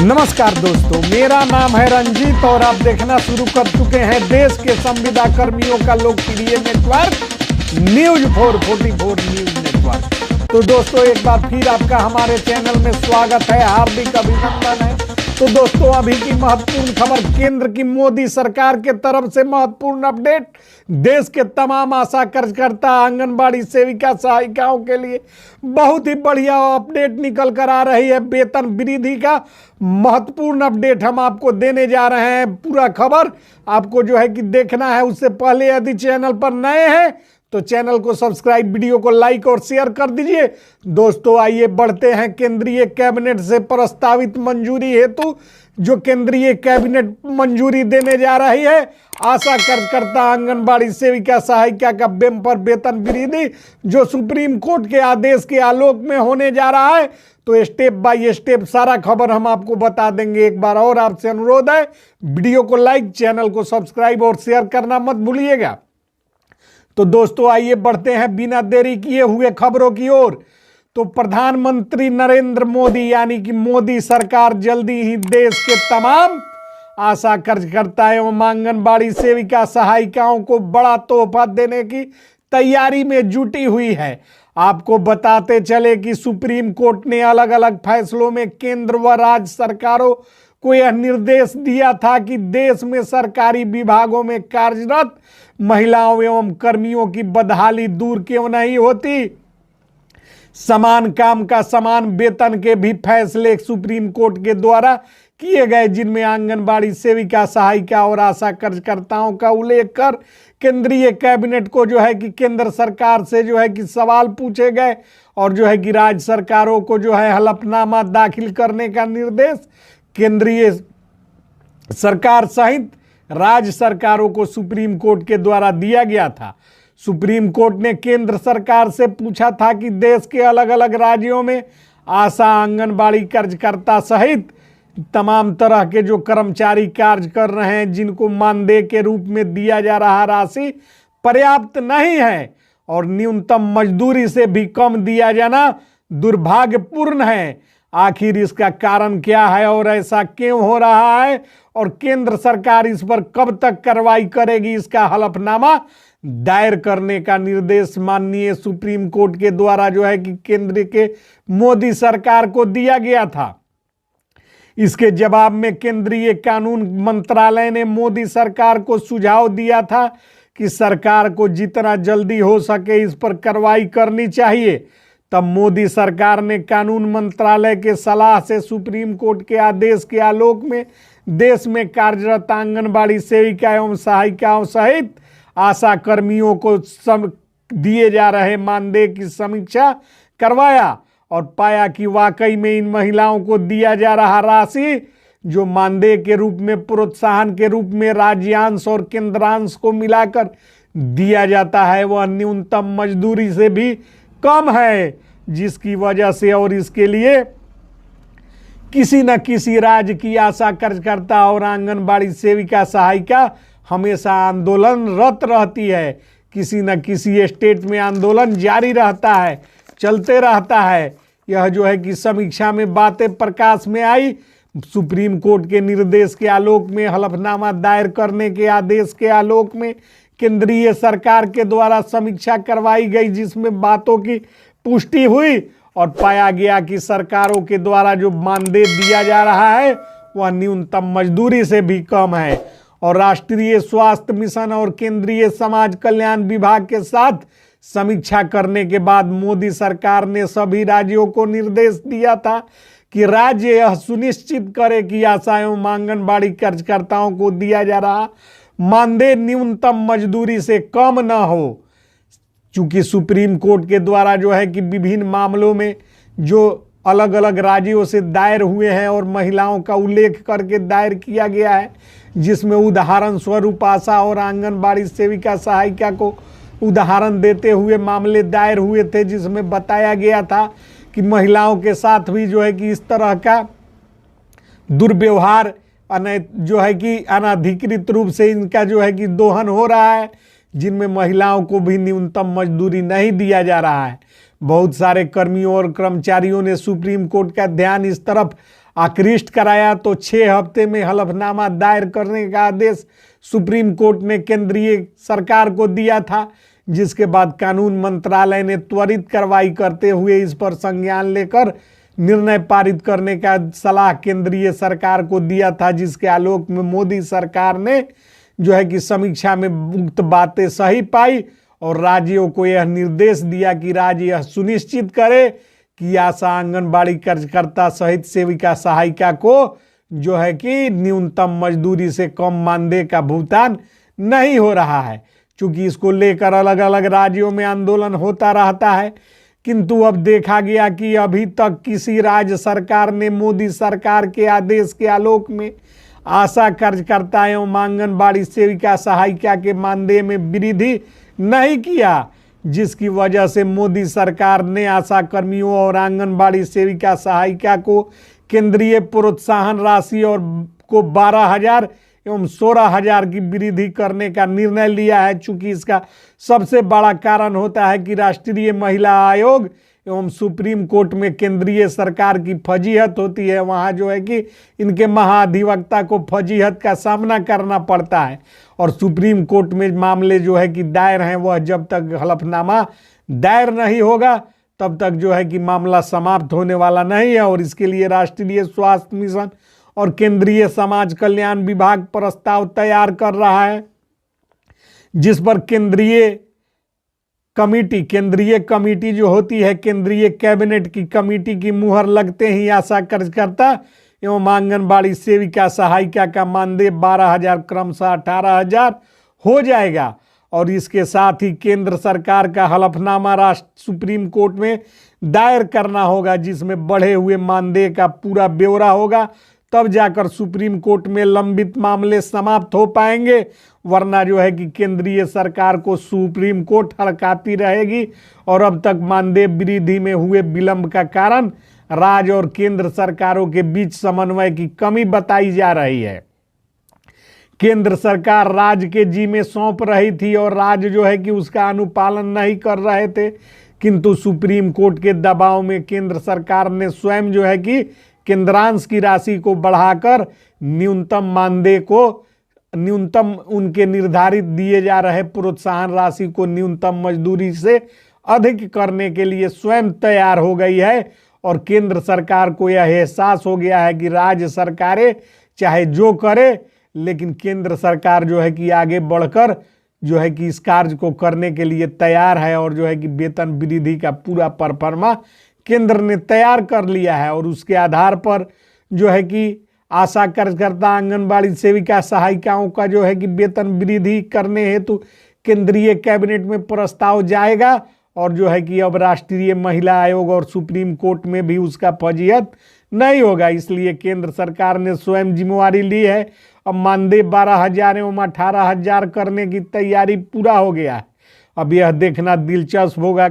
नमस्कार दोस्तों, मेरा नाम है रंजीत और आप देखना शुरू कर चुके हैं देश के संविदा कर्मियों का लोकप्रिय नेटवर्क न्यूज 444 न्यूज नेटवर्क। तो दोस्तों, एक बार फिर आपका हमारे चैनल में स्वागत है, हार्दिक अभिनंदन है। तो दोस्तों, अभी की महत्वपूर्ण खबर, केंद्र की मोदी सरकार के तरफ से महत्वपूर्ण अपडेट। देश के तमाम आशा कार्यकर्ता, आंगनबाड़ी सेविका, सहायिकाओं के लिए बहुत ही बढ़िया अपडेट निकल कर आ रही है। वेतन वृद्धि का महत्वपूर्ण अपडेट हम आपको देने जा रहे हैं। पूरा खबर आपको जो है कि देखना है। उससे पहले यदि चैनल पर नए हैं तो चैनल को सब्सक्राइब, वीडियो को लाइक और शेयर कर दीजिए। दोस्तों, आइए बढ़ते हैं केंद्रीय कैबिनेट से प्रस्तावित मंजूरी हेतु। जो केंद्रीय कैबिनेट मंजूरी देने जा रही है, आशा कार्यकर्ता, आंगनबाड़ी सेविका, सहायिका का बेम्पर वेतन वृद्धि, जो सुप्रीम कोर्ट के आदेश के आलोक में होने जा रहा है। तो स्टेप बाय स्टेप सारा खबर हम आपको बता देंगे। एक बार और आपसे अनुरोध है, वीडियो को लाइक, चैनल को सब्सक्राइब और शेयर करना मत भूलिएगा। तो दोस्तों, आइए बढ़ते हैं बिना देरी किए हुए खबरों की ओर। तो प्रधानमंत्री नरेंद्र मोदी यानी कि मोदी सरकार जल्दी ही देश के तमाम आशा कार्यकर्ता एवं आंगनबाड़ी सेविका, सहायिकाओं को बड़ा तोहफा देने की तैयारी में जुटी हुई है। आपको बताते चले कि सुप्रीम कोर्ट ने अलग अलग फैसलों में केंद्र व राज्य सरकारों को यह निर्देश दिया था कि देश में सरकारी विभागों में कार्यरत महिलाओं एवं कर्मियों की बदहाली दूर क्यों नहीं होती। समान काम का समान वेतन के भी फैसले सुप्रीम कोर्ट के द्वारा किए गए, जिनमें आंगनबाड़ी सेविका, सहायिका और आशा कार्यकर्ताओं का उल्लेख कर केंद्रीय कैबिनेट को जो है कि केंद्र सरकार से जो है कि सवाल पूछे गए और जो है कि राज्य सरकारों को जो है हलफनामा दाखिल करने का निर्देश केंद्रीय सरकार सहित राज्य सरकारों को सुप्रीम कोर्ट के द्वारा दिया गया था। सुप्रीम कोर्ट ने केंद्र सरकार से पूछा था कि देश के अलग अलग राज्यों में आशा, आंगनबाड़ी कार्यकर्ता सहित तमाम तरह के जो कर्मचारी कार्य कर रहे हैं, जिनको मानदेय के रूप में दिया जा रहा राशि पर्याप्त नहीं है और न्यूनतम मजदूरी से भी कम दिया जाना दुर्भाग्यपूर्ण है। आखिर इसका कारण क्या है और ऐसा क्यों हो रहा है और केंद्र सरकार इस पर कब तक कार्रवाई करेगी, इसका हलफनामा दायर करने का निर्देश माननीय सुप्रीम कोर्ट के द्वारा जो है कि केंद्र के मोदी सरकार को दिया गया था। इसके जवाब में केंद्रीय कानून मंत्रालय ने मोदी सरकार को सुझाव दिया था कि सरकार को जितना जल्दी हो सके इस पर कार्रवाई करनी चाहिए। तब मोदी सरकार ने कानून मंत्रालय के सलाह से सुप्रीम कोर्ट के आदेश के आलोक में देश में कार्यरत आंगनबाड़ी सेविका एवं सहायिकाओं सहित आशा कर्मियों को दिए जा रहे मानदेय की समीक्षा करवाया और पाया कि वाकई में इन महिलाओं को दिया जा रहा राशि, जो मानदेय के रूप में प्रोत्साहन के रूप में राज्यांश और केंद्रांश को मिलाकर दिया जाता है, वह न्यूनतम मजदूरी से भी कम है, जिसकी वजह से और इसके लिए किसी न किसी राज्य की आशा कार्यकर्ता और आंगनबाड़ी सेविका, सहायिका हमेशा आंदोलनरत रहती है। किसी न किसी स्टेट में आंदोलन जारी रहता है, चलते रहता है। यह जो है कि समीक्षा में बातें प्रकाश में आई। सुप्रीम कोर्ट के निर्देश के आलोक में, हलफनामा दायर करने के आदेश के आलोक में केंद्रीय सरकार के द्वारा समीक्षा करवाई गई, जिसमें बातों की पुष्टि हुई और पाया गया कि सरकारों के द्वारा जो मानदेय दिया जा रहा है वह न्यूनतम मजदूरी से भी कम है। और राष्ट्रीय स्वास्थ्य मिशन और केंद्रीय समाज कल्याण विभाग के साथ समीक्षा करने के बाद मोदी सरकार ने सभी राज्यों को निर्देश दिया था कि राज्य यह सुनिश्चित करे कि आशा एवं आंगनबाड़ी कार्यकर्ताओं को दिया जा रहा मानदेय न्यूनतम मजदूरी से कम न हो। चूंकि सुप्रीम कोर्ट के द्वारा जो है कि विभिन्न मामलों में जो अलग अलग राज्यों से दायर हुए हैं और महिलाओं का उल्लेख करके दायर किया गया है, जिसमें उदाहरण स्वरूप आशा और आंगनबाड़ी सेविका, सहायिका को उदाहरण देते हुए मामले दायर हुए थे, जिसमें बताया गया था कि महिलाओं के साथ भी जो है कि इस तरह का दुर्व्यवहार जो है कि अनाधिकृत रूप से इनका जो है कि दोहन हो रहा है, जिनमें महिलाओं को भी न्यूनतम मजदूरी नहीं दिया जा रहा है। बहुत सारे कर्मियों और कर्मचारियों ने सुप्रीम कोर्ट का ध्यान इस तरफ आकृष्ट कराया तो 6 हफ्ते में हलफनामा दायर करने का आदेश सुप्रीम कोर्ट ने केंद्रीय सरकार को दिया था, जिसके बाद कानून मंत्रालय ने त्वरित कार्रवाई करते हुए इस पर संज्ञान लेकर निर्णय पारित करने का सलाह केंद्रीय सरकार को दिया था, जिसके आलोक में मोदी सरकार ने जो है कि समीक्षा में उक्त बातें सही पाई और राज्यों को यह निर्देश दिया कि राज्य यह सुनिश्चित करे कि आशा, आंगनबाड़ी कार्यकर्ता सहित सेविका सहायिका को जो है कि न्यूनतम मजदूरी से कम मानदेय का भुगतान नहीं हो रहा है। क्योंकि इसको लेकर अलग अलग राज्यों में आंदोलन होता रहता है, किंतु अब देखा गया कि अभी तक किसी राज्य सरकार ने मोदी सरकार के आदेश के आलोक में आशा कार्यकर्ता एवं आंगनबाड़ी सेविका सहायिका के मानदेय में वृद्धि नहीं किया, जिसकी वजह से मोदी सरकार ने आशा कर्मियों और आंगनबाड़ी सेविका सहायिका को केंद्रीय प्रोत्साहन राशि और को 12,000 एवं 16,000 की वृद्धि करने का निर्णय लिया है। चूंकि इसका सबसे बड़ा कारण होता है कि राष्ट्रीय महिला आयोग एवं सुप्रीम कोर्ट में केंद्रीय सरकार की फजीहत होती है, वहाँ जो है कि इनके महाधिवक्ता को फजीहत का सामना करना पड़ता है और सुप्रीम कोर्ट में मामले जो है कि दायर हैं, वह जब तक हलफनामा दायर नहीं होगा तब तक जो है कि मामला समाप्त होने वाला नहीं है। और इसके लिए राष्ट्रीय स्वास्थ्य मिशन और केंद्रीय समाज कल्याण विभाग प्रस्ताव तैयार कर रहा है, जिस पर केंद्रीय कमेटी जो होती है, केंद्रीय कैबिनेट की कमेटी की मुहर लगते ही आशा कार्यकर्ता एवं आंगनबाड़ी सेविका सहायिका का मानदेय 12,000 क्रमशः 18,000 हो जाएगा। और इसके साथ ही केंद्र सरकार का हलफनामा राष्ट्र सुप्रीम कोर्ट में दायर करना होगा, जिसमें बढ़े हुए मानदेय का पूरा ब्यौरा होगा, तब जाकर सुप्रीम कोर्ट में लंबित मामले समाप्त हो पाएंगे। वरना जो है कि केंद्रीय सरकार को सुप्रीम कोर्ट हड़काती रहेगी और अब तक मानदेय वृद्धि में हुए विलंब का कारण राज्य और केंद्र सरकारों के बीच समन्वय की कमी बताई जा रही है। केंद्र सरकार राज्य के जिम्मे सौंप रही थी और राज्य जो है कि उसका अनुपालन नहीं कर रहे थे, किंतु सुप्रीम कोर्ट के दबाव में केंद्र सरकार ने स्वयं जो है कि केंद्रांश की राशि को बढ़ाकर न्यूनतम उनके निर्धारित दिए जा रहे प्रोत्साहन राशि को न्यूनतम मजदूरी से अधिक करने के लिए स्वयं तैयार हो गई है। और केंद्र सरकार को यह एहसास हो गया है कि राज्य सरकारें चाहे जो करे, लेकिन केंद्र सरकार जो है कि आगे बढ़कर जो है कि इस कार्य को करने के लिए तैयार है और जो है कि वेतन वृद्धि का पूरा परफॉर्मा केंद्र ने तैयार कर लिया है। और उसके आधार पर जो है कि आशा कार्यकर्ता आंगनबाड़ी सेविका सहायिकाओं का जो है कि वेतन वृद्धि करने हेतु केंद्रीय कैबिनेट में प्रस्ताव जाएगा और जो है कि अब राष्ट्रीय महिला आयोग और सुप्रीम कोर्ट में भी उसका फजीहत नहीं होगा। इसलिए केंद्र सरकार ने स्वयं जिम्मेवारी ली है। अब मानदेय 12,000 एवं 18,000 करने की तैयारी पूरा हो गया है। अब यह देखना दिलचस्प होगा